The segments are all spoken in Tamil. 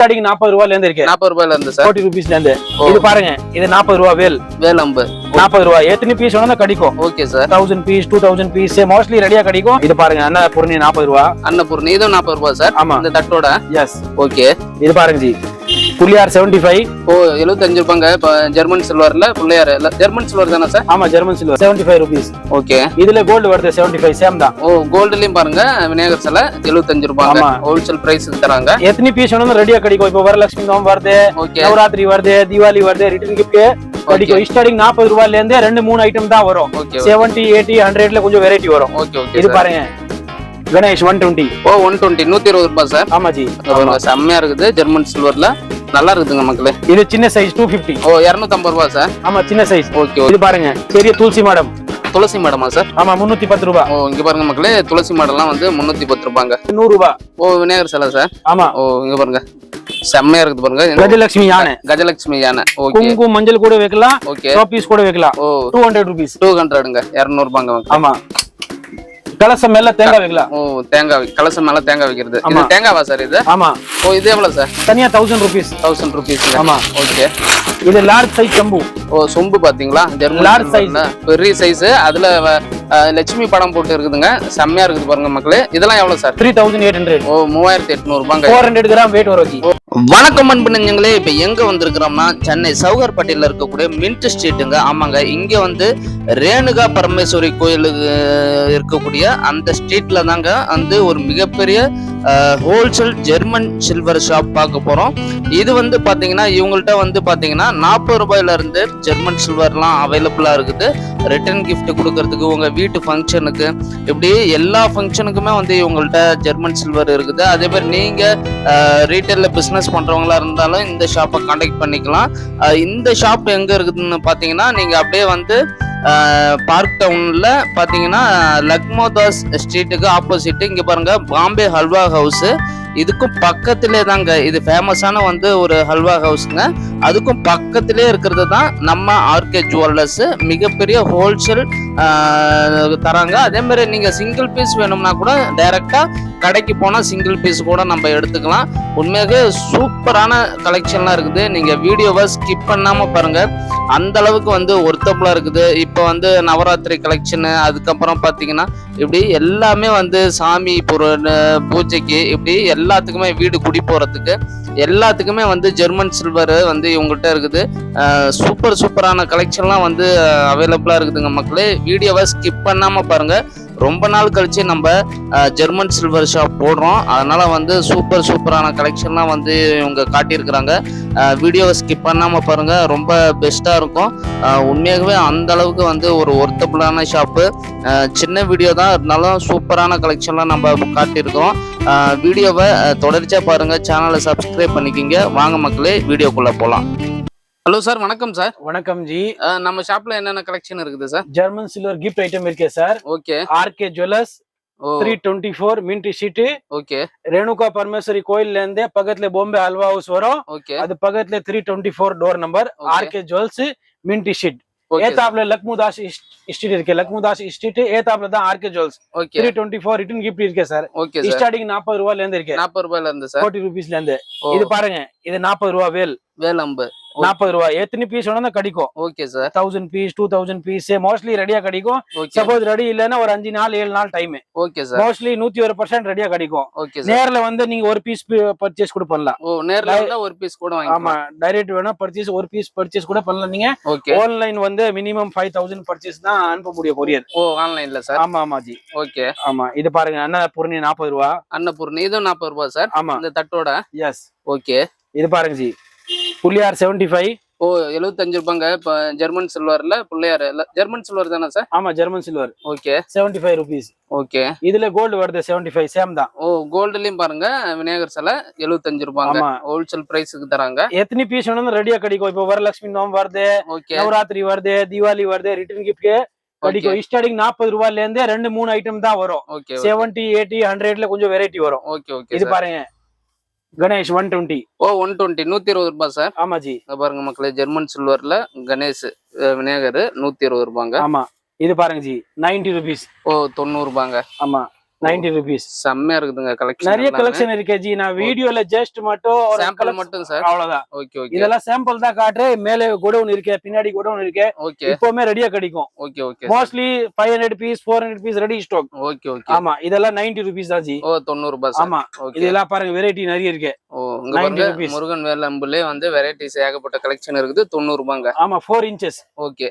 ஸ்டார்டிங் 40 ரூபாயில இருந்து இருக்கு. 40 ரூபாயில இருந்து சார். 40 ரூபீஸ்ல இருந்து. இது பாருங்க, இது 40 ரூபாய் வேல் அம்பு 40 ரூபாய். எத்தனை பீஸ் வேணா கிடைக்கும். Okay sir. 1000 piece 2000 piece mostly ரெடியா கிடைக்கும். இது பாருங்க, அன்னபூர்ணி 40 ரூபாய். அன்னபூர்ணி இது 40 ரூபாய் சார். ஆமா, இந்த தட்டோட. எஸ். ஓகே. இது பாருங்க ஜி, புள்ளியார் 75. ஓ 75 ரூபாங்க. ஜெர்மன் சில்வர்ல புள்ளியார் ஜெர்மன் சில்வர் தானே சார்? ஆமா, ஜெர்மன் சில்வர் 75 ரூபீஸ். ஓகே. இதுல கோல்டு வருது 75 சேம் தான். ஓ கோல்ட்லயும் பாருங்க விநாயகர் சிலை 75 ரூபாங்க. ஹோல்சேல் பிரைஸ்க்கு தராங்க. எத்தனை பீஸ் வேணா ரெடியா கிடைக்கும். இப்போ வரலட்சுமி நோம்பு வருது, நவராத்திரி வருது, தீபாவளி வருது, ரிட்டர்ன் கிஃப்ட் கிடைக்கும். ஸ்டார்டிங் 40 ரூபாயில இருந்து 2-3 ஐட்டம் தான் வரும். 70, 80, 100ல கொஞ்சம் வெரைட்டி வரும். இது பாருங்க, கணேஷ் 120. ஓ 120 120 ரூபாய் சார். ஆமா ஜி, செம்மையா இருக்குது. ஜெர்மன் சில்வர்ல நல்லா இருக்குதுங்க மக்களே. இது சின்ன சைஸ் 250. ஓ 250 ரூபாய் சார். ஆமா, சின்ன சைஸ். ஓகே. இது பாருங்க, பெரிய துளசி மாடம். துளசி மாடமா சார்? ஆமா, 310 ரூபாய். ஓ இங்க பாருங்க மக்களே, துளசி மாடெல்லாம் வந்து 310 ரூபாங்க. 100 ரூபாய். ஓ விநாயகர் சிலை சார். ஆமா. ஓ இங்க பாருங்க, செம்மையா இருக்குது பாருங்க. கஜலட்சுமி யானை. கஜலட்சுமி யானை. ஓகே. குங்குமம் மஞ்சள் கூட வைக்கலாம். ஓகே. பீஸ் கூட வைக்கலாம். ஓ 200 ரூபீஸ். 200ங்க 200 ரூபாங்க. ஆமா. கலசம் மேல தேங்காய் வைக்கலாம். ஓ தேங்காய் கலசம் மேல தேங்காய் வைக்கிறது. இது தேங்காவா சார் இது? ஆமா. ஓ இது எவ்வளவு சார்? தனியா 1000 ரூபீஸ். 1000 ரூபீஸ். ஆமா. ஓகே. இது லார்ஜ் சைஸ் செம்பு. ஓ சொம்பு பாத்தீங்களா? லார்ஜ் சைஸ், பெரிய சைஸ். அதுல லட்சுமி படம் போட்டு இருக்குதுங்க. செம்மையா இருக்குது பாருங்க மக்களே. இதெல்லாம் எவ்வளவு சார்? 3800. ஓ 3800 ரூபாங்க. 400 கிராம் வெயிட் வரும். வணக்கம் அன்பு நெஞ்சங்களே. இப்ப எங்க வந்திருக்கிறோம்னா சென்னை சவுகார்பேட்டையில இருக்கக்கூடிய மின்ட் ஸ்ட்ரீட்டுங்க. ஆமாங்க, இங்க வந்து ரேணுகா பரமேஸ்வரி கோயிலுக்கு இருக்கக்கூடிய அந்த ஸ்ட்ரீட்ல தாங்க வந்து ஒரு மிகப்பெரிய ஹோல்சேல் ஜெர்மன் சில்வர் ஷாப் பார்க்க போறோம். இது வந்து பாத்தீங்கன்னா இவங்கள்ட்ட வந்து பாத்தீங்கன்னா 40 ரூபாயில இருந்து ஜெர்மன் சில்வர்லாம் அவைலபிளா இருக்குது. ரிட்டர்ன் கிஃப்ட் கொடுக்கறதுக்கு, உங்க வீட்டு ஃபங்க்ஷனுக்கு, இப்படி எல்லா ஃபங்க்ஷனுக்குமே வந்து இவங்கள்ட்ட ஜெர்மன் சில்வர் இருக்குது. அதே மாதிரி நீங்க ரீட்டைல்ல பிசினஸ் பண்றவங்களா இருந்தாலும் இந்த ஷாப்பை கான்டாக்ட் பண்ணிக்கலாம். இந்த ஷாப் எங்க இருக்குதுன்னு பாத்தீங்கன்னா, நீங்க அப்படியே வந்து பார்க் டவுன்ல பாத்தீங்கன்னா லக்மோதாஸ் ஸ்ட்ரீட்டுக்கு ஆப்போசிட் இங்க பாருங்க பாம்பே ஹல்வா ஹவுஸ். இதுக்கும் பக்கத்திலே தாங்க, இது ஃபேமஸான வந்து ஒரு ஹல்வா ஹவுஸ்ங்க. அதுக்கும் பக்கத்திலே இருக்கிறது தான் நம்ம ஆர்கே ஜுவல்லர்ஸ். மிகப்பெரிய ஹோல்சேல் தராங்க. அதே மாதிரி நீங்க சிங்கிள் பீஸ் வேணும்னா கூட டைரக்டா கடைக்கு போனா சிங்கிள் பீஸ் கூட நம்ம எடுத்துக்கலாம். உண்மையாக சூப்பரான கலெக்ஷன்லாம் இருக்குது. நீங்க வீடியோவை ஸ்கிப் பண்ணாம பாருங்க, அந்த அளவுக்கு வந்து ஒர்த்தபுளா இருக்குது. இப்போ வந்து நவராத்திரி கலெக்ஷனு, அதுக்கப்புறம் பாத்தீங்கன்னா இப்படி எல்லாமே வந்து சாமி பூஜைக்கு, இப்படி எல்லாத்துக்குமே வீடு குடி போறதுக்கு எல்லாத்துக்குமே வந்து ஜெர்மன் சில்வர் வந்து இவங்ககிட்ட இருக்குது. சூப்பரான கலெக்ஷன்லாம் வந்து அவைலபிளா இருக்குதுங்க மக்களே. வீடியோவை ஸ்கிப் பண்ணாம பாருங்க. ரொம்ப நாள் கழிச்சு நம்ம ஜெர்மன் சில்வர் ஷாப் போடுறோம். அதனால வந்து சூப்பரான கலெக்ஷன்லாம் வந்து இவங்க காட்டியிருக்கிறாங்க. வீடியோவை ஸ்கிப் பண்ணாம பாருங்க, ரொம்ப பெஸ்டா இருக்கும். உண்மையாகவே அந்த அளவுக்கு வந்து ஒரு ஒர்த்தபுளான ஷாப்பு. சின்ன வீடியோ தான் இருந்தாலும் சூப்பரான கலெக்ஷன்லாம் நம்ம காட்டியிருக்கிறோம். வீடியோவை தொடர்ச்சியா பாருங்க, சேனலை சப்ஸ்கிரைப் பண்ணிக்கிங்க. வாங்க மக்களே, வீடியோக்குள்ள போலாம். ஹலோ சார், வணக்கம் சார். வணக்கம் ஜி. நம்ம ஷாப்ல என்னென்ன கலெக்ஷன் இருக்குது sir? German silver gift item இருக்கு sir. Okay. RK jewellers 324 Mint Street. Okay. Renuka Parameswari கோயில்ல இருந்து பக்கத்துல பாம்பே ஹல்வா ஹவுஸ் வரும். ஓகே. அது பக்கத்துல 324 door number. RK jewels Mint Street. ஏத்தாப்ல லக்முதாஸ் ஸ்ட்ரீட் இருக்கு. லக்முதாஸ் ஸ்ட்ரீட் ஏத்தாப்ல தான் ஆர்கே ஜுவல்ஸ். 324 ரிட்டர்ன் கிஃப்ட் இருக்கு சார். ஓகே. ஸ்டார்டிங் 40 ரூபாயில இருந்து இருக்கு. 40 ரூபாயில இருந்து சார். 40 ரூபீஸ்ல இருந்து. இது பாருங்க, இது 40 ரூபாய் வேல் அம்பு 40 ரூபாய். எத்தனை பீஸ் வேணா கிடைக்கும். Okay sir. 1000 piece 2000 piece mostly ரெடியா கிடைக்கும். சப்போஸ் ரெடி இல்லன்னா ஒரு 5 நாள் 7 நாள் டைம். Okay sir. மோஸ்ட்லி 101% ரெடியா கிடைக்கும். Okay sir. நேர்ல வந்து நீங்க ஒரு பீஸ் பர்ச்சேஸ் கூட பண்ணலாம். ஓ நேர்ல வந்தா ஒரு பீஸ் கூட வாங்கிக்கலாம். ஆமா, டைரக்ட் வேணா பர்ச்சேஸ் ஒரு பீஸ் பர்ச்சேஸ் கூட பண்ணலாம் நீங்க. ஓகே. ஆன்லைன் வந்து மினிமம் 5000 பர்ச்சேஸ் தான் அனுப்ப முடியும் கொரியர். ஓ ஆன்லைன்ல சார்? ஆமா ஜி. ஓகே. ஆமா, இது பாருங்க, அன்னபூர்ணி 40 ரூபாய். அன்னபூர்ணி இது 40 ரூபாய் சார். ஆமா, இந்த தட்டோட. எஸ். ஓகே. இது பாருங்க ஜி, புள்ளியார் 75. ஓ 75 ரூபாங்க. இப்ப ஜெர்மன் சில்வர்ல புள்ளையார் ஜெர்மன் சில்வர் தானே சார்? ஆமா, German silver. Okay. 75 rupees. Okay. இதுல கோல்டு வருது 75 சேம் தான். ஓ கோல்டுலயும் பாருங்க விநாயகர் சிலை 75 ரூபாங்க. ஹோல்சேல் பிரைஸ்க்கு தராங்க. எத்தனை பீஸ் வேணா ரெடியா கிடைக்கும். இப்போ வரலட்சுமி நோம்பு வருது, நவராத்திரி வருது, தீபாவளி வருது, ரிட்டர்ன் கிஃப்ட் கிடைக்கும். ஸ்டார்டிங் 40 ரூபாயில இருந்து 2-3 ஐட்டம் தான் வரும். 70, 80, 100ல கொஞ்சம் வெரைட்டி வரும். ஓகே. ஓகே. இது பாருங்க, கணேஷ் 120. ஓ 120 120 ரூபாய் சார். ஆமா ஜி. பாருங்க மக்களே, ஜெர்மன் சில்வர்ல கணேஷ் விநாயகர் 120 ரூபாங்க. ஆமா, இது பாருங்க ஜி, 90 ரூபீஸ். ஓ 90 ரூபாங்க. ஆமா, 90 rupees. செம்மையா இருக்குதுங்க கலெக்ஷன். நிறைய கலெக்ஷன் இருக்கு ஜி. நான் வீடியோல ஜஸ்ட் மட்டும் ஒரு சாம்பிள் மட்டும் சார். அவ்வளவுதான். Okay okay. இதெல்லாம் சாம்பிள் தான் காட்டுறேன். மேலே கோடவுன் இருக்கு, பின்னாடி கோடவுன் இருக்கு. ஓகே. இப்போமே ரெடியா கிடைக்கும். Okay okay. Mostly 500 piece 400 piece ready stock. Okay okay. ஆமா, இதெல்லாம் 90 rupees தான் ஜி. ஓ 90 ரூபாய். ஆமா, இதெல்லாம் பாருங்க வெரைட்டி நிறைய இருக்கு. ஓ இங்க பாருங்க முருகன் வேலம்புலே வந்து வெரைட்டிஸ் ஏகப்பட்ட கலெக்ஷன் இருக்குது. 90 ரூபாங்க. ஆமா, 4 inches. ஓகே.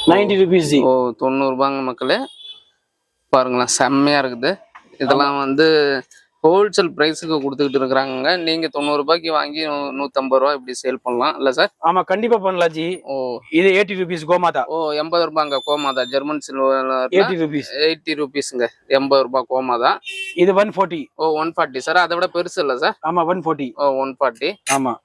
90 rupees ஜி. ஓ 90 ரூபாங்க மக்களே. பாருங்களேன் செம்மையா இருக்குது. இதெல்லாம் வந்து ஹோல்சேல் பிரைஸுக்கு கொடுத்துக்கிட்டு இருக்கிறாங்க. நீங்க 90 ரூபாய்க்கு வாங்கி 150 ரூபாய் இப்படி சேல் பண்ணலாம் இல்ல சார்? ஆமா, கண்டிப்பா பண்ணலாம் ஜி. ஓ இது 80 rupees கோமாதா. ஓ 80 ரூபாங்க கோமாதா. German silver 80 rupees. 80 rupeesங்க. 80 ரூபாய் கோமாதா. இது 140. ஓ 140 சார். அதை விட பெருசு இல்ல சார்? ஆமா 140. ஓ 140. ஆமா.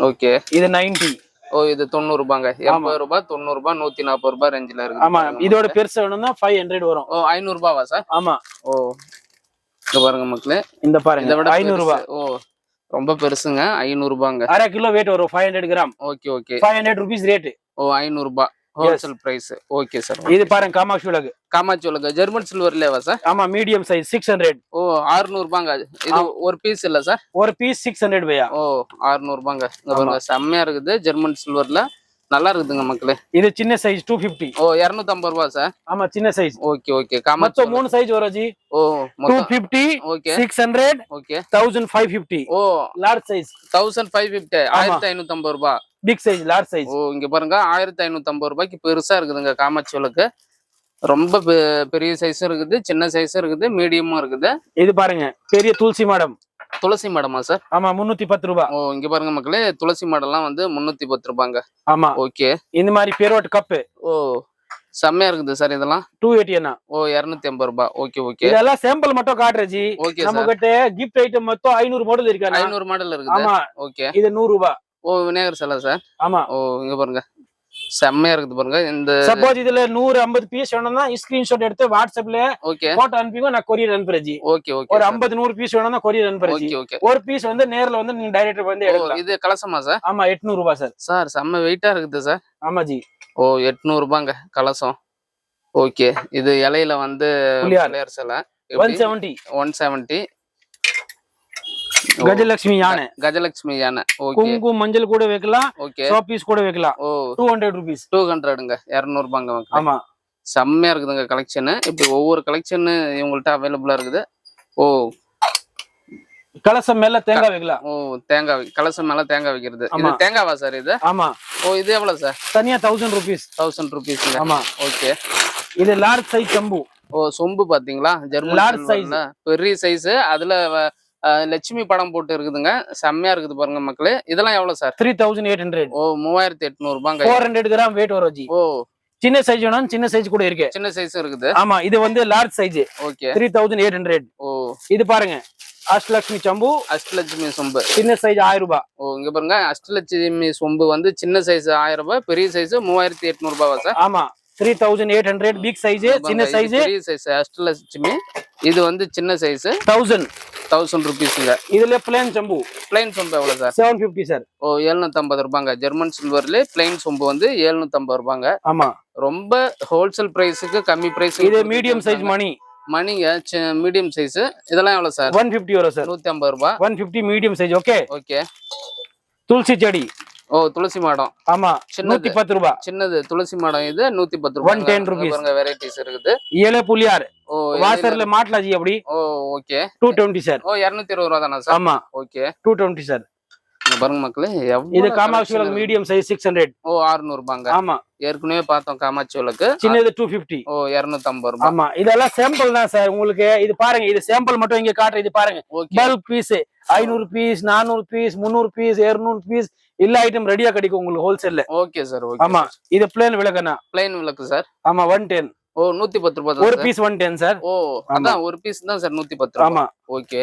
ஓகே. இது 90. ஓ இது 90 ரூபாங்க. 80 ரூபாய் 90 ரூபாய் 140 ரூபாய் ரேஞ்சில இருக்கு. ஆமா, இதோட பெருசு வேணும்னா 500 வரும். ஓ 500 ரூபாவா சார்? ஆமா. ஓ இங்க பாருங்க மக்களே. இந்த பாருங்க இத விட 500 ரூபாய். ஓ ரொம்ப பெருசுங்க. 500 ரூபாங்க. அரை கிலோ weight வரும். 500 gram. Okay okay. 500 rupees rate. ஓ 500 ரூபாய் ஹோல்சேல் பிரைஸ். Okay sir. இது பாருங்க காமாட்சி விளக்கு. காமாட்சி விளக்கு ஜெர்மன் சில்வர்லவா சார்? ஆமா, மீடியம் சைஸ் 600. ஓ 600 ரூபாங்க. இது ஒரு பீஸ் இல்ல சார்? ஒரு பீஸ் 600 பையா. ஓ 600 ரூபாங்க. இங்க பாருங்க செம்மையா இருக்குது. ஜெர்மன் சில்வர்ல நல்லா இருக்குதுங்க மக்களே. இது சின்ன சைஸ் 250. ஓ 250 ரூபாய் சார். ஆமா, சின்ன சைஸ். Okay okay. காமாட்சி மொத்தம் 3 சைஸ் வரும் ஜி. ஓ 250. ஓகே. 600. ஓகே. 1550. ஓ லார்ஜ் சைஸ் 1550. 1550 ரூபாய். Big size large size. ஓ இங்க பாருங்க 1550 ரூபாய்க்கு பெருசா இருக்குதுங்க காமாட்சி விளக்கு. ரொம்ப பெரிய சைஸும் இருக்குது, சின்ன சைஸும் இருக்குது, மீடியமும் இருக்குது. இது பாருங்க பெரிய துளசி மாடம். துளசி மாடமா சார்? ஆமா 310 ரூபாய். ஓ இங்க பாருங்க மக்களே துளசி மாடெல்லாம் வந்து 310 ரூபாங்க. ஆமா. ஓகே. இந்த மாதிரி பெரோட் கப். ஓ செம்மையா இருக்குது சார். இதெல்லாம் 280 என்ன? ஓ 280 ரூபாய். Okay okay. இதெல்லாம் சாம்பிள் மட்டும் காட்டுறேன் ஜி. ஓகே. நம்ம கிட்ட கிஃப்ட் ஐட்டம் மொத்தம் 500 மாடல் இருக்கு. 500 மாடல் இருக்குது. ஆமா. ஓகே. இது 100 ரூபாய். ஓ விநாயகர் சிலை சார்? ஆமா. ஓ இங்க பாருங்க செம்மையா இருக்குது பாருங்க. இந்த சப்போஸ் இதுல 150 பீஸ் வேணும்னா ஸ்கிரீன்ஷாட் எடுத்து வாட்ஸ்அப்ல ஓகே போட்டோ அனுப்பிங்க, நான் கொரியர் அனுப்புறேன் ஜி. Okay okay. ஒரு 50 100 பீஸ் வேணும்னா கொரியர் அனுப்புறேன் ஜி. ஓகே. ஒரு பீஸ் வந்து நேர்ல வந்து நீங்க டைரக்ட் வந்து எடுக்கலாம். இது கலசமா சார்? ஆமா 800 ரூபாய் சார். சார் செம்ம வெயிட்டா இருக்குது சார். ஆமா ஜி. ஓ 800 ரூபாங்க கலசம். ஓகே. இது இலையில வந்து பிள்ளையார் சிலை 170. கஜலட்சுமி யானை. கஜலட்சுமி யானை. ஓகே. குங்குமம் மஞ்சள் கூட வைக்கலாம். ஓகே. சோப் பீஸ் கூட வைக்கலாம். ஓ 200 rupees. 200ங்க. 200 ரூபாங்க. ஆமா செம்மையா இருக்குதுங்க கலெக்ஷன். இப்போ ஒவ்வொரு கலெக்ஷன் இவங்கள்ட்ட அவைலபிளா இருக்குது. ஓ கலசம் மேல தேங்காய் வைக்கலாம். ஓ தேங்காய் கலசம் மேல தேங்காய் வைக்கிறது. இது தேங்காவா சார் இது? ஆமா. ஓ இது எவ்வளவு சார்? தனியா 1000 rupees. 1000 rupees. ஆமா. ஓகே. இது லார்ஜ் சைஸ் சம்பு. ஓ சொம்பு பாத்தீங்களா? ஜெர்மன் லார்ஜ் சைஸ் பெரிய சைஸ். அதுல லட்சுமி படம் போட்டு இருக்குதுங்க. செம்மையா இருக்குது பாருங்க மக்களே. இதெல்லாம் எவ்வளவு சார்? 3800. ஓ 3800 ரூபாங்க. 400 கிராம் weight வரும் ஜி. ஓ சின்ன சைஸ் வேணும், சின்ன சைஸ் கூட இருக்கு. சின்ன சைஸ் இருக்குது. ஆமா இது வந்து லார்ஜ் சைஸ். ஓகே. 3800. ஓ இது பாருங்க அஷ்டலட்சுமி சம்பு. அஷ்டலட்சுமி சொம்பு சின்ன சைஸ் 1000 ரூபாய். ஓ இங்க பாருங்க அஷ்டலட்சுமி சொம்பு வந்து சின்ன சைஸ் 1000 ரூபாய், பெரிய சைஸ் 3800 ரூபாவா சார்? ஆமா 3800 பிக் சைஸ். சின்ன சைஸ் பெரிய சைஸ் அஷ்டலட்சுமி. இது வந்து சின்ன சைஸ் 1000 ரூபீஸ்ங்க. இதுல பிளைன் சம்பு. பிளைன் சொம்பு எவ்வளவு சார்? 750 சார். ஓ 750 ரூபாங்க. ஜெர்மன் சில்வர்ல பிளைன் சொம்பு வந்து 750 ரூபாங்க. ஆமா ரொம்ப ஹோல்சேல் பிரைஸுக்கு கம்மி பிரைஸ். இது மீடியம் சைஸ் மணிங்க மீடியம் சைஸ். இதெல்லாம் எவ்வளவு சார்? 150 வரும் சார். 150 ரூபாய். 150 medium size. Okay okay. Tulsi செடி. ஓ துளசி மாடம். ஆமா 110 ரூபாய். சின்னது துளசி மாடம். இது 110 ரூபாய். 110 rupees. பாருங்க வெரைட்டிஸ் இருக்குது. ஏலே புலியார். ஓ வாசர்ல மாட்டலாம் ஜி அப்படி. ஓ ஓகே. 220 சார். ஓ 220 ரூபாய் தானா சார்? ஆமா ஓகே. 220 சார். பாருங்க மக்களே இது காமாட்சி விளக்கு மீடியம் சைஸ் 600. ஓ 600 ரூபாங்க. ஆமா ஏற்கனவே பார்த்தோம் காமாட்சி விளக்கு. சின்னது 250. ஓ 250 ரூபாய். ஆமா இதெல்லாம் சாம்பிள் தான் சார் உங்களுக்கு. இது பாருங்க இது சாம்பிள் மட்டும் இங்க காட்டுறேன். இது பாருங்க bulk piece 500 piece 400 piece 300 piece 200 piece எல்லா ஐட்டம் ரெடியா கிடைக்கும் உங்களுக்கு ஹோல்சேல்ல. Okay sir. ஓகே. ஆமா இது பிளைன் விளக்குனா? பிளைன் விளக்கு சார். ஆமா 110. ஓ 110 ரூபாய். ஒரு பீஸ் 110 சார். ஓ அதான் ஒரு பீஸ் தான் சார் 110 ரூபாய். ஆமா ஓகே.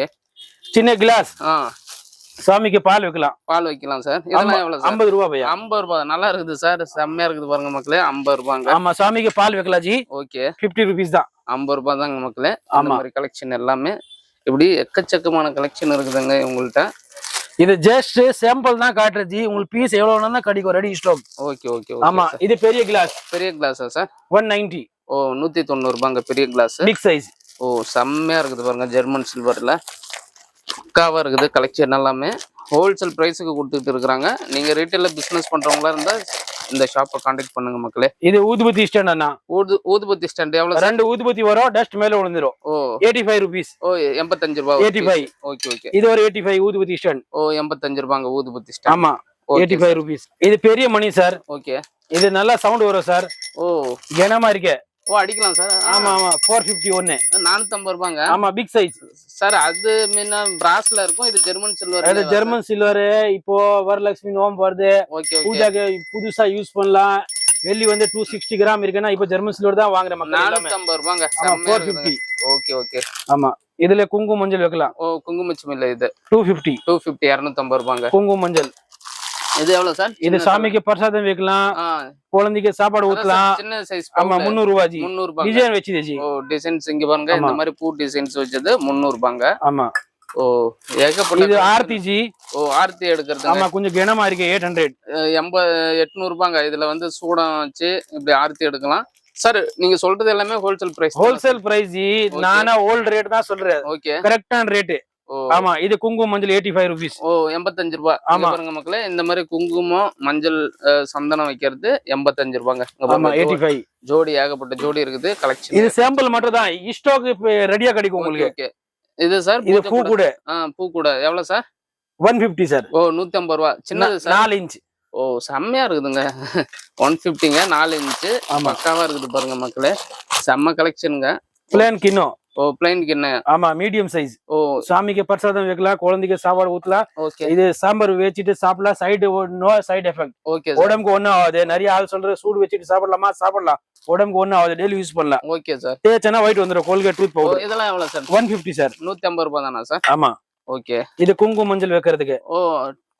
சின்ன கிளாஸ். சாமிக்கு பால் வைக்கலாம். பால் வைக்கலாம் சார். இதெல்லாம் எவ்வளவு சார்? 50 ரூபாய். 50 ரூபாய். நல்லா இருக்குது சார். செம்மையா இருக்குது பாருங்க மக்களே. 50 ரூபாங்க. ஆமா சாமிக்கு பால் வைக்கலாம் ஜி. ஓகே. 50 rupees தான். 50 ரூபாய் தாங்க மக்களே. அந்த மாதிரி கலெக்ஷன் எல்லாமே இப்படி எக்கச்சக்கமான கலெக்ஷன் இருக்குதுங்க உங்கள்ட்ட. இது ஜஸ்ட் சாம்பிள் தான் காட்டுறது ஜி. உங்களுக்கு பீஸ் எவ்வளவு வேணும்னா கிடைக்கும் ரெடி ஸ்டாக். Okay okay. ஆமா இது பெரிய கிளாஸ். பெரிய கிளாஸா சார்? 190. ஓ 190 ரூபாங்க பெரிய கிளாஸ் பிக் சைஸ். ஓ செம்மையா இருக்குது பாருங்க ஜெர்மன் சில்வர்ல பக்காவா இருக்குது கலெக்ஷன் எல்லாமே ஹோல்சேல் பிரைஸுக்கு கொடுத்துட்டு இருக்காங்க. நீங்க ரீட்டைல்ல பிசினஸ் பண்றவங்களா இருந்தா இந்த ஷாப்பை கான்டாக்ட் பண்ணுங்க மக்களே. இது ஊதுபத்தி ஸ்டாண்ட் அண்ணா. ஊதுபத்தி ஸ்டாண்ட் எவ்வளவு? 2 ஊதுபத்தி வரும், டஸ்ட் மேல விழுந்துரும். ஓ 85 ரூபீஸ். ஓ 85 ரூபாய். 85. Okay okay. இது ஒரு 85 ஊதுபத்தி ஸ்டாண்ட். ஓ 85 ரூபாங்க ஊதுபத்தி ஸ்டாண்ட். ஆமா 85 ரூபீஸ். இது பெரிய மணி சார். ஓகே. இது நல்லா சவுண்ட் வரும் சார். ஓ கனமா இருக்கே. ஓ அடிக்கலாம் சார். ஆமா ஆமா 451. 450 ரூபாங்க. ஆமா பிக் சைஸ் சார். அது முன்ன பிராஸ்ல இருக்கும், இது ஜெர்மன் சில்வர். அது ஜெர்மன் சில்வர். இப்போ வரலட்சுமி நோம்பு வருது, ஓகே ஓகே. பூஜாக்கு புதுசா யூஸ் பண்ணலாம். வெள்ளி வந்து 260 கிராம் இருக்குன்னா இப்போ ஜெர்மன் சில்வர் தான் வாங்குற மக்கள். 450 ரூபாங்க. 450. Okay okay. ஆமா இதுல குங்குமம் மஞ்சள் வைக்கலாம். ஓ குங்குமச்சிம் இல்ல இது 250. 250 ரூபாங்க குங்குமம் மஞ்சள். இது எவ்வளவு சார்? இது சாமிக்கு பிரசாதம் வைக்கலாம், குழந்தைக்கு சாப்பாடு ஊத்தலாம். சின்ன சைஸ். ஆமா 300 ரூபாய். 300 ரூபாய் டிசைன் வச்சிருச்சு. ஓ டிசைன்ஸ் இங்க பாருங்க, இந்த மாதிரி பூ டிசைன்ஸ் வச்சது 300 ரூபாங்க. ஆமா. ஓ ஏகப்பட்ட. இது ஆர்த்தி ஜி. ஓ ஆர்த்தி எடுக்கிறது. ஆமா கொஞ்சம் கனமா இருக்கு. 800. 800 ரூபாங்க. இதுல வந்து சூடம் வச்சு இப்படி ஆர்த்தி எடுக்கலாம். சார் நீங்க சொல்றது எல்லாமே ஹோல்சேல் பிரைஸ். Wholesale price. நானா ஓல்ட் ரேட் தான் சொல்றேன். ஓகே கரெக்டான ரேட். ஆமா இது குங்குமம் மஞ்சள் 85 ரூபீஸ். ஓ 85 ரூபாய். ஆமா பாருங்க மக்களே, இந்த மாதிரி குங்குமம் மஞ்சள் சந்தனம் வைக்கிறது 85 ரூபாங்க. ஆமா 85. ஜோடி ஏகப்பட்ட ஜோடி இருக்குது கலெக்ஷன். இது சாம்பிள் மட்டும் தான், ஸ்டாக் ரெடியா கிடைக்கும் உங்களுக்கு. ஓகே. இது சார் இது பூ கூட. பூ கூட எவ்வளவு சார்? 150 சார். ஓ 150 ரூபாய். சின்னது சார் 4 இன்ச். ஓ செம்மையா இருக்குதுங்க. 150ங்க 4 இன்ச். பக்காவா இருக்குது பாருங்க மக்களே, செம்ம கலெக்ஷனுங்க. பிளேன் கிண்ணோ. ஓ பிளைன் கிண்ண. ஆமா மீடியம் சைஸ். ஓ சாமிக்கு பிரசாதம் வைக்கலாம், குழந்தைக்கு சாப்பாடு ஊத்தலாம். ஓகே. இது சாம்பார் வச்சிட்டு சாப்பிடலாம். Side no side effect. Okay. உடம்புக்கு ஒண்ணும் ஆகாது. நிறைய ஆள் சொல்ற சூடு வச்சிட்டு சாப்பிடலாமா, சாப்பிடலாம். உடம்புக்கு ஒண்ணும் ஆகாது, டெய்லி யூஸ் பண்ணலாம். Okay sir. தேய்ச்சனா ஒயிட் வந்துரும். Colgate tooth powder. இதெல்லாம் எவ்வளவு சார்? 150 சார். 150 ரூபாய் தானா சார்? ஆமா. ஓகே. இது குங்குமம் மஞ்சள் வைக்கிறதுக்கு. ஓ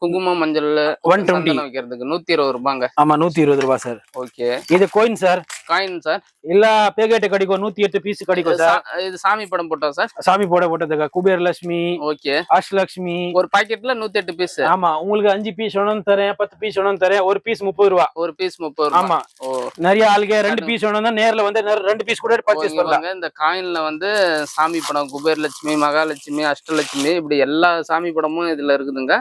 குங்குமம் மஞ்சள் 120 வைக்கிறதுக்கு 120 ரூபாங்க. ஆமா 120 ரூபாய் சார். ஓகே. இது கோயின் சார். Coin sir. இல்ல பேக்கெட் கிடைக்கும், 108 பீஸ் கிடைக்கும் சார். இது சாமி படம் போட்டா சார்? சாமி போட்டதுக்கு குபேர் லட்சுமி. ஓகே. அஷ்டலட்சுமி. ஒரு பாக்கெட்ல 108 பீஸ். ஆமா உங்களுக்கு 5 பீஸ் வேணும் தரேன், 10 பீஸ் வேணும் தரேன். ஒரு பீஸ் 30 ரூபாய். ஒரு பீஸ் 30 ரூபாய். ஆமா. ஓ நிறைய ஆளுங்க 2 பீஸ் வேணும்னா நேர்ல வந்து 2 பீஸ் கூட பர்ச்சேஸ் பண்ணலாம். இந்த காயின்ல வந்து சாமி படம், குபேர் லட்சுமி, மகாலட்சுமி, அஷ்டலட்சுமி, இப்படி எல்லா சாமி படமும் இதுல இருக்குதுங்க.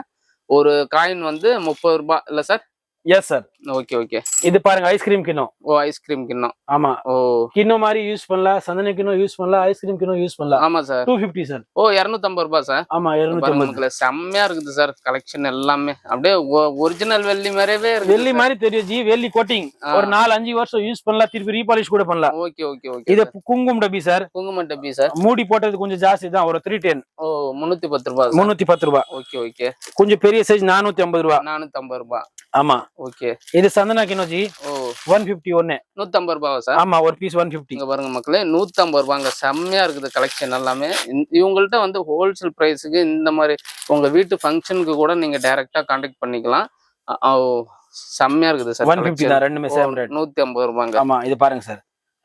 ஒரு காயின் வந்து 30 ரூபாய் இல்ல sir? Yes sir. Okay okay. இது பாருங்க ஐஸ்கிரீம் கிண்ணம். ஓ ஐஸ்கிரீம் கிண்ணம். ஆமா. ஓ கிண்ணம் மாதிரி யூஸ் பண்ணலாம், சந்தன கிண்ணம் யூஸ் பண்ணலாம், ஐஸ்கிரீம் கிண்ணம் யூஸ் பண்ணலாம். ஆமா சார். 250 சார். ஓ 250 ரூபாய் சார். ஆமா 250. செம்மையா இருக்குது சார் கலெக்ஷன் எல்லாமே. அப்படியே ஒரிஜினல் வெள்ளி மாதிரியே இருக்கு. வெள்ளி மாதிரி தெரியும் ஜி. வெள்ளி கோட்டிங். ஒரு 4-5 வருஷம் யூஸ் பண்ணலாம், திருப்பி ரீபாலிஷ் கூட பண்ணலாம். Okay okay okay. இது குங்குமம் டப்பி சார். குங்குமம் டப்பி சார். மூடி போட்டது கொஞ்சம் ஜாஸ்தி தான், ஒரு 310. ஓ 310 ரூபாய். 310 ரூபாய். Okay okay. கொஞ்சம் பெரிய சைஸ் 450 ரூபாய். 450 ரூபாய். ஆமா. ஓகே. இது சந்தனா கிண்ணம் ஜி. ஓ 151. 150 ரூபாவா சார்? ஆமா ஒரு பீஸ் 150. இங்க பாருங்க மக்களே 150 ரூபாங்க. செம்மையா இருக்குது கலெக்ஷன் எல்லாமே. இவங்கள்ட்ட வந்து ஹோல்சேல் பிரைஸுக்கு இந்த மாதிரி உங்க வீட்டு ஃபங்க்ஷனுக்கு கூட நீங்க டைரக்டா கான்டாக்ட் பண்ணிக்கலாம். செம்மையா இருக்குது சார். 150 தான் ரெண்டுமே சேம் ரேட். 150 ரூபாங்க. ஆமா இது பாருங்க சார்,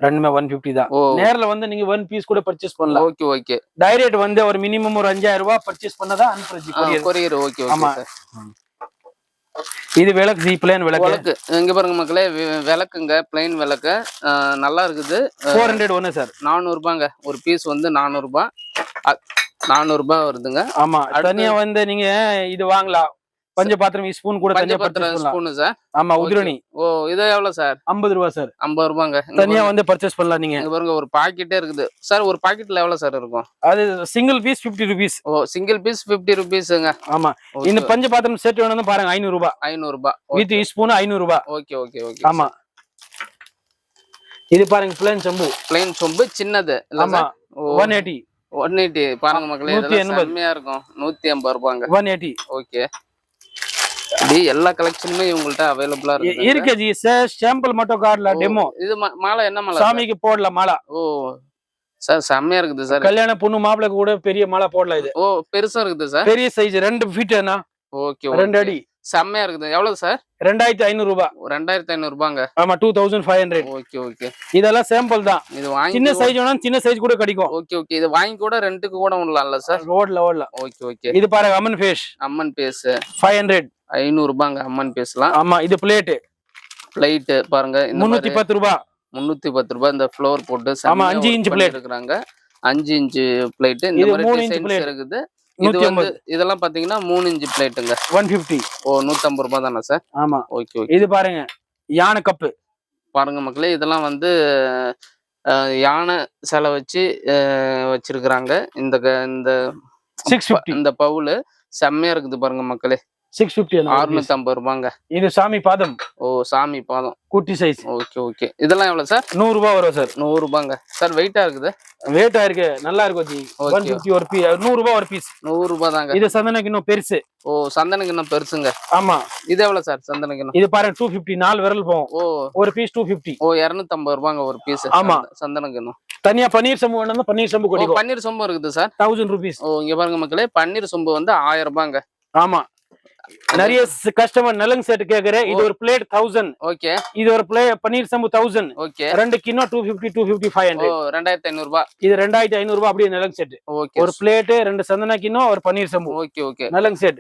ரெண்டுமே 150 தான். நேர்ல வந்து நீங்க 1 பீஸ் கூட பர்ச்சேஸ் பண்ணலாம். Okay okay. டைரக்ட் வந்து ஒரு மினிமம் ஒரு 5000 ரூபாய் பர்ச்சேஸ் பண்ணதா அனுப்புறீங்க கொரியர். Okay okay sir. இது விளக்கு ஜி, பிளேன் விளக்கு. இங்க பாருங்க மக்களே, விளக்குங்க, பிளைன் விளக்கு நல்லா இருக்குது. 401 சார். 400 ரூபாங்க. ஒரு பீஸ் வந்து 400 ரூபாய். 400 ரூபாய் வருதுங்க. ஆமா தனியா வந்து நீங்க இது வாங்கலாம். பஞ்சபாத்திரம் ஸ்பூன் கூட தனியா பர்ச்சேஸ் ஸ்பூன் சார். ஆமா உதிரணி. ஓ இது எவ்வளவு சார்? 50 ரூபாய் சார். 50 ரூபாங்க. தனியா வந்து பர்ச்சேஸ் பண்ணலாம் நீங்க. இங்க பாருங்க ஒரு பாக்கெட்டே இருக்குது சார். ஒரு பாக்கெட்ல எவ்வளவு சார் இருக்கும்? அது சிங்கிள் பீஸ் 50 ரூபீஸ். ஓ சிங்கிள் பீஸ் 50 ரூபீஸ்ங்க. ஆமா. இந்த பஞ்சபாத்திரம் செட் வேணும்னா பாருங்க 500 ரூபாய். 500 ரூபாய். வித் ஸ்பூன் 500 ரூபாய். Okay okay okay. ஆமா. இது பாருங்க பிளேன் சொம்பு. பிளேன் சொம்பு சின்னது. ஆமா 180. 180 பாருங்க மக்களே, இதெல்லாம் செம்மையா இருக்கும். 180 ரூபாங்க. 180. ஓகே. டி எல்லா கலெக்ஷனுமே இவங்கள்ட்ட அவைலபிளா இருக்கு ஜி. சாம்பிள் மட்டும் கார்ல டெமோ. இது மாலை என்ன மாலை? சாமிக்கு போடலாம் மாலை. ஓ சார் செம்மையா இருக்குது சார். கல்யாண பொண்ணு மாப்பிளைக்கு கூட பெரிய மாலை போடலாம் இது. ஓ பெருசா இருக்குது சார். பெரிய சைஸ் 2 ஃபீட் என்ன. ஓகே 2 அடி. செம்மையா இருக்குது. எவ்வளவு சார்? 2500 ரூபாய். 2500 ரூபாங்க. ஆமா 2500. Okay okay. இதெல்லாம் சாம்பிள் தான். இது வாங்கி சின்ன சைஸ் வேணா சின்ன சைஸ் கூட கிடைக்கும். Okay okay. இது வாங்கி கூட ரெண்டுக்கு கூட விடலாம்ல சார்? ஓடலாம். Okay okay. இது பாருங்க அம்மன் ஃபேஸ். அம்மன் ஃபேஸ் 500. 500 ரூபாங்க அம்மன் ஃபேஸ்லாம். ஆமா இது பிளேட் பாருங்க 310 ரூபாய். 310 ரூபாய். இந்த ஃப்ளோர் போட்டு 5 இன்ச் பிளேட் இருக்கிறாங்க. 5 இன்ச் பிளேட். இந்த மாதிரி டிசைன்ஸ் இருக்குது. இது வந்து இதெல்லாம் பாத்தீங்கன்னா 3 இன்ச் பிளேட்டுங்க. 150. ஓ 150 ரூபாய் தானே சார்? ஆமா. ஓகே. இது பாருங்க யானை கப்பு பாருங்க மக்களே. இதெல்லாம் வந்து யானை சிலை வச்சு வச்சிருக்கிறாங்க. இந்த 650. இந்த பவுல் செம்மையா இருக்குது பாருங்க மக்களே. 650. 650 ரூபாங்க. இது சாமி பாதம். ஓ சாமி பாதம் குட்டி சைஸ். ஓகே. இதெல்லாம் எவ்வளவு சார்? 100 ரூபாய் வரும் சார். 100 ரூபாங்க சார். வெயிட்டா இருக்குது? வெயிட்டா இருக்கு, நல்லா இருக்கும் ஜி. 150 ஒரு பீஸ். 100 ரூபாய் ஒரு பீஸ். 100 ரூபாய் தாங்க. இது சந்தனக்கு இன்னும் பெருசு. ஓ சந்தனக்கு இன்னும் பெருசுங்க. ஆமா. இது எவ்வளவு சார் சந்தனக்கு இன்னும்? இது பாருங்க 250. 4 விரல் போகும். ஓ ஒரு பீஸ் 250. ஓ 250 ரூபாங்க ஒரு பீஸ். ஆமா. சந்தனக்கு இன்னும் தனியா பன்னீர் சம்பு வேணும்னா பன்னீர் சம்பு கொடிக்கும். பன்னீர் சொம்பு இருக்குது சார். 1000 rupees. ஓ இங்க பாருங்க மக்களே, பன்னீர் சொம்பு வந்து 1000 ரூபாங்க. ஆமா. நிறைய கஸ்டமர் நலங் செட் கேக்குற. இது ஒரு பிளேட் 1000. ஓகே. இது ஒரு பன்னீர் சம்பு 1000. ஓகே. 2 கிலோ 250 250 500. ஓ 2500 ரூபாய். இது 2500 ரூபாய் அப்படியே நலங் செட். ஓகே. ஒரு பிளேட் 2 சந்தன கிலோ ஒரு பன்னீர் சம்பு. ஓகே. நலங் செட்.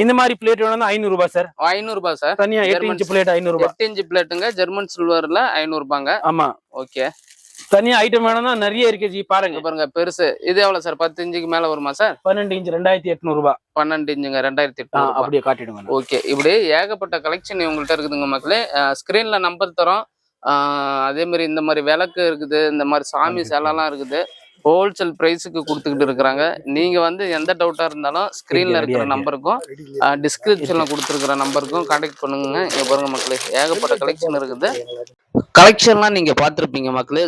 இந்த மாதிரி பிளேட் வேணும்னா 500 ரூபாய் சார். 500 ரூபாய் சார். தனியா 8 இன்ச் பிளேட் 500 ரூபாய். 8 இன்ச் பிளேட்டுங்க. ஜெர்மன் சில்வர்ல 500 ரூபாங்க. ஆமா. ஓகே. தனியா ஐட்டம் வேணும்னா நிறைய இருக்கு ஜி. பாருங்க பெருசு. இது எவ்வளவு சார்? 10 இன்ச்சுக்கு மேல வருமா சார்? 12 இன்ச் 2800 ரூபாய். 12 இன்ச்சுங்க 2800. அப்படியே காட்டிடுங்க. ஓகே. இப்படி ஏகப்பட்ட கலெக்ஷன் உங்கள்கிட்ட இருக்குதுங்க மக்களே. ஸ்கிரீன்ல நம்பர் தரோம். அதே மாதிரி இந்த மாதிரி விளக்கு இருக்குது, இந்த மாதிரி சாமி சேலெல்லாம் இருக்குது. ஹோல்சேல் பிரைஸுக்கு கொடுத்துக்கிட்டு இருக்கிறாங்க. நீங்க வந்து எந்த டவுட்டா இருந்தாலும் ஸ்கிரீன்ல இருக்கிற நம்பருக்கும் டிஸ்கிரிப்ஷன்ல கொடுத்துருக்கிற நம்பருக்கும் கான்டாக்ட் பண்ணுங்க. இங்க பாருங்க மக்களே, ஏகப்பட்ட கலெக்ஷன் இருக்குது. கலெக்ஷன்லாம் நீங்க பார்த்துருப்பீங்க மக்களே.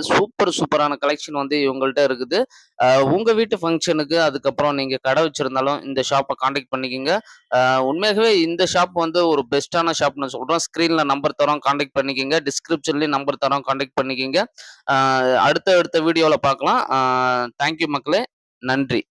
சூப்பரான கலெக்ஷன் வந்து இவங்கள்ட்ட இருக்குது. உங்க வீட்டு ஃபங்க்ஷனுக்கு, அதுக்கப்புறம் நீங்க கடை வச்சிருந்தாலும் இந்த ஷாப்பை கான்டாக்ட் பண்ணிக்கோங்க. உண்மையாகவே இந்த ஷாப் வந்து ஒரு பெஸ்டான ஷாப்னு சொல்றோம். ஸ்கிரீன்ல நம்பர் தரோம், கான்டாக்ட் பண்ணிக்கோங்க. டிஸ்கிரிப்ஷன்லயும் நம்பர் தரோம், கான்டாக்ட் பண்ணிக்கோங்க. அடுத்த வீடியோவில் பார்க்கலாம். தேங்க்யூ மக்களே, நன்றி.